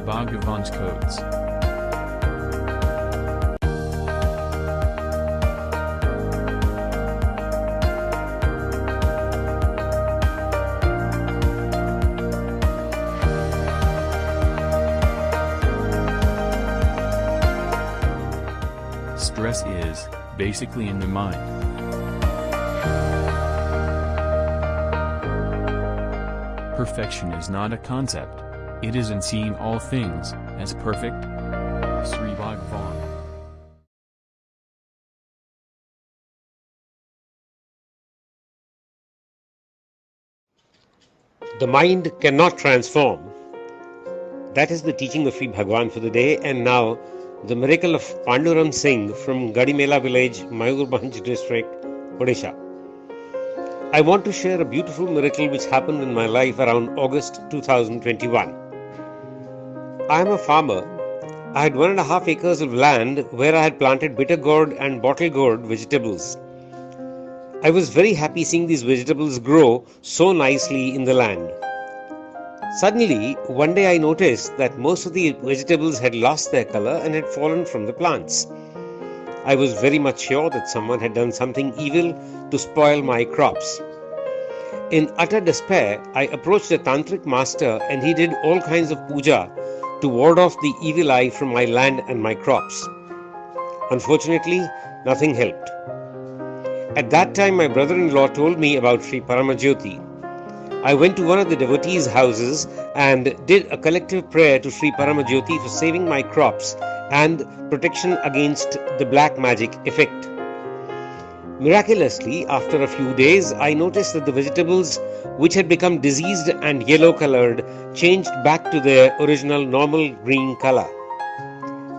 Bhagavan's codes. Stress is basically in the mind. Perfection is not a concept, it is in seeing all things as perfect. Sri Bhagavan. The mind cannot transform. That is the teaching of Sri Bhagavan for the day. And now, the miracle of Panduram Singh from Gadimela village, Mayurbhanj district, Odisha. I want to share a beautiful miracle which happened in my life around August 2021. I am a farmer. I had 1.5 acres of land where I had planted bitter gourd and bottle gourd vegetables. I was very happy seeing these vegetables grow so nicely in the land. Suddenly, one day I noticed that most of the vegetables had lost their color and had fallen from the plants. I was very much sure that someone had done something evil to spoil my crops. In utter despair, I approached a tantric master and he did all kinds of puja to ward off the evil eye from my land and my crops. Unfortunately, nothing helped. At that time, my brother-in-law told me about Sri Paramajyoti. I went to one of the devotees' houses and did a collective prayer to Sri Paramajyoti for saving my crops and protection against the black magic effect. Miraculously, after a few days, I noticed that the vegetables, which had become diseased and yellow-colored, changed back to their original normal green color.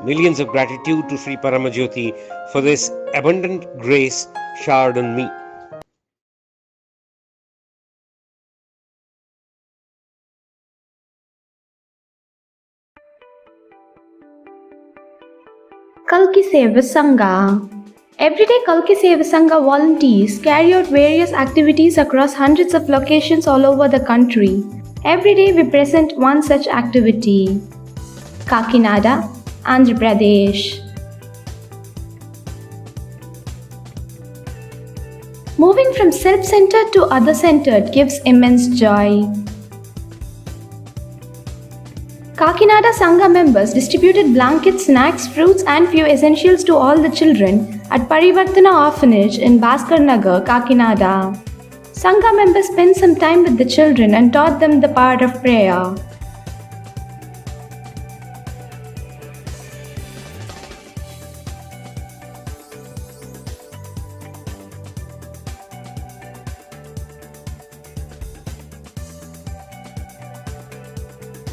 Millions of gratitude to Sri Paramajyoti for this abundant grace showered on me. Kalki Seva Sangha. Everyday Kalki Seva Sangha volunteers carry out various activities across hundreds of locations all over the country. Every day we present one such activity. Kakinada, Andhra Pradesh. Moving from self-centered to other-centered gives immense joy. Kakinada Sangha members distributed blankets, snacks, fruits and few essentials to all the children at Parivartana Orphanage in Bhaskar Nagar, Kakinada. Sangha members spent some time with the children and taught them the power of prayer.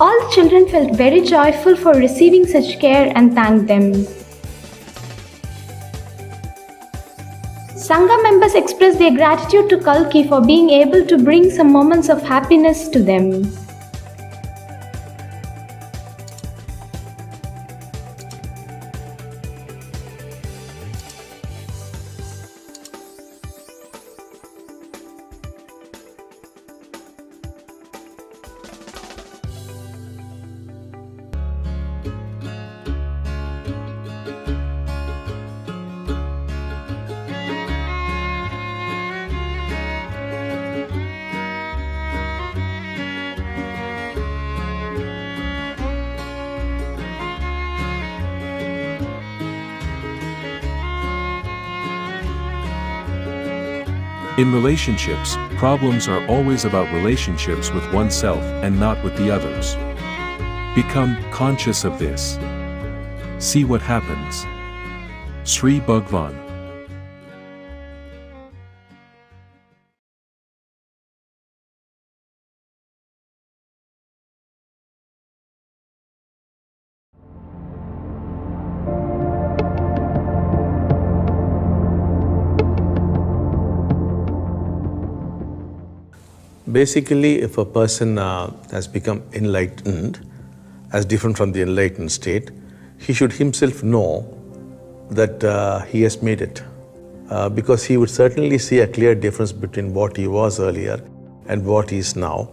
All the children felt very joyful for receiving such care and thanked them. Sangha members expressed their gratitude to Kalki for being able to bring some moments of happiness to them. In relationships, problems are always about relationships with oneself and not with the others. Become conscious of this. See what happens. Sri Bhagavan. Basically, if a person has become enlightened, as different from the enlightened state, he should himself know that he has made it. Because he would certainly see a clear difference between what he was earlier and what he is now.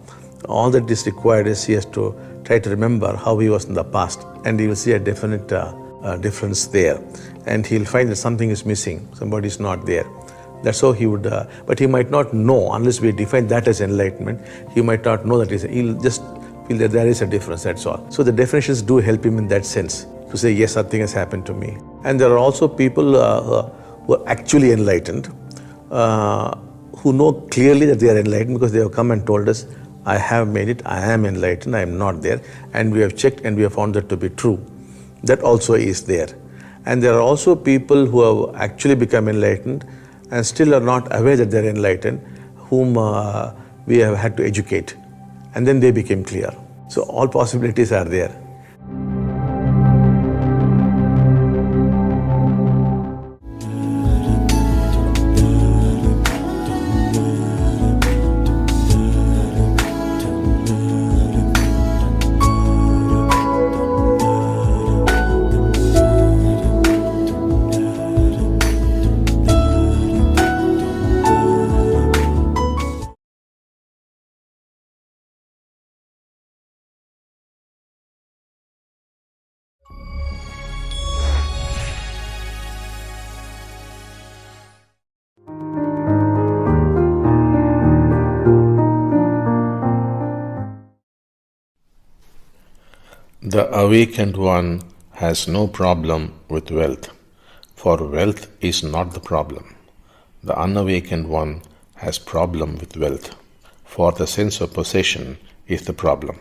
All that is required is he has to try to remember how he was in the past, and he will see a definite difference there. And he'll find that something is missing, somebody is not there. That's how he would, but he might not know, unless we define that as enlightenment, he might not know that he'll just feel that there is a difference, that's all. So the definitions do help him in that sense, to say, yes, something has happened to me. And there are also people who are actually enlightened, who know clearly that they are enlightened because they have come and told us, I have made it, I am enlightened, I am not there. And we have checked and we have found that to be true. That also is there. And there are also people who have actually become enlightened and still are not aware that they are enlightened, whom we have had to educate. And then they became clear. So all possibilities are there. The awakened one has no problem with wealth, for wealth is not the problem. The unawakened one has problem with wealth, for the sense of possession is the problem.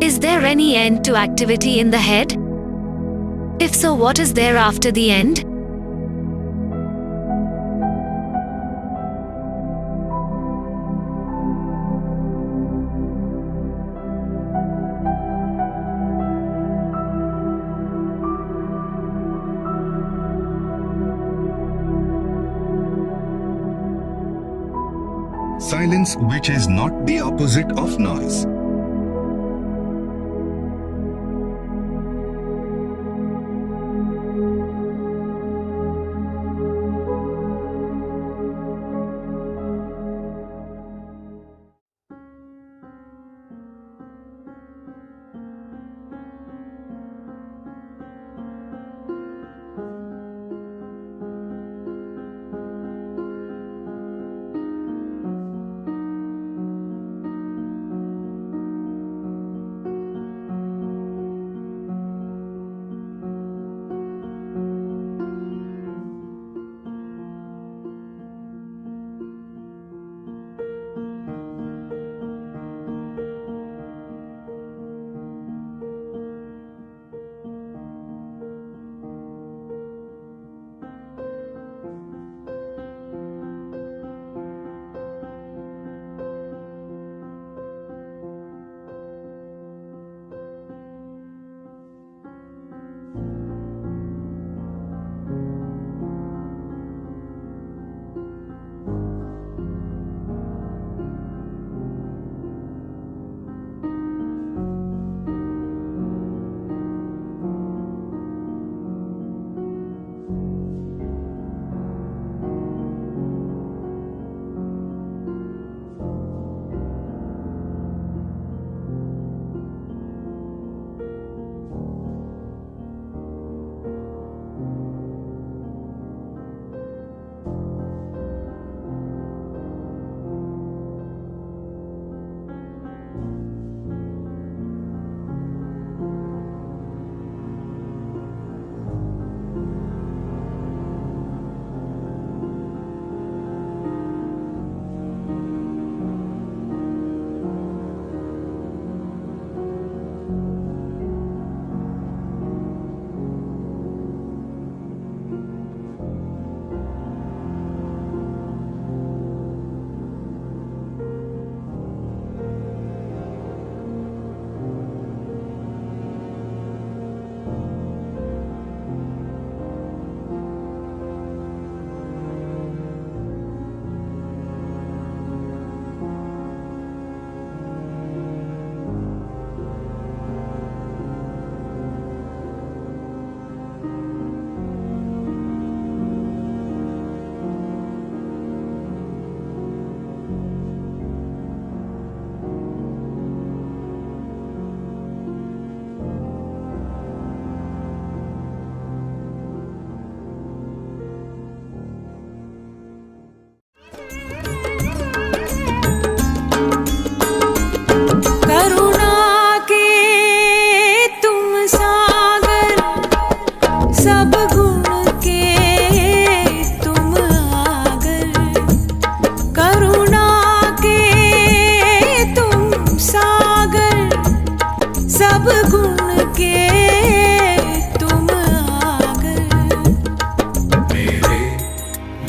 Is there any end to activity in the head? If so, what is there after the end? Silence, which is not the opposite of noise.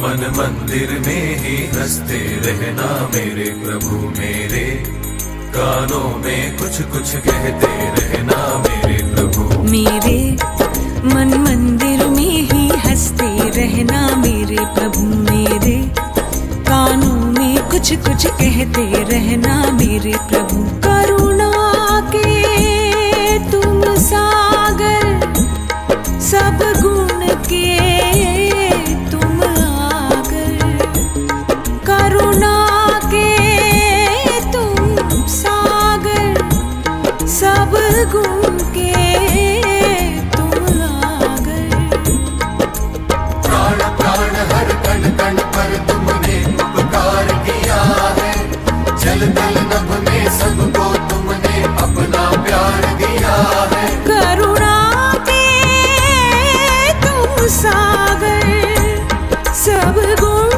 मन मंदिर में ही हंसते रहना मेरे प्रभु मेरे, कानों में कुछ कुछ कहते रहना मेरे प्रभु मेरे। मन मंदिर में ही हंसते रहना मेरे प्रभु मेरे, कानों में कुछ कुछ कहते रहना मेरे प्रभु। करुणा के तुम सागर, सब गुण के तुम आगर, करुणा के तुम सागर, सब गुण के तुम आगर। प्राण प्राण हर कण कण पर तुमने उपकार किया है, जल तल नभ में सबको तुमने अपना प्यार दिया है। करुणा के तुम सागर, सब गुण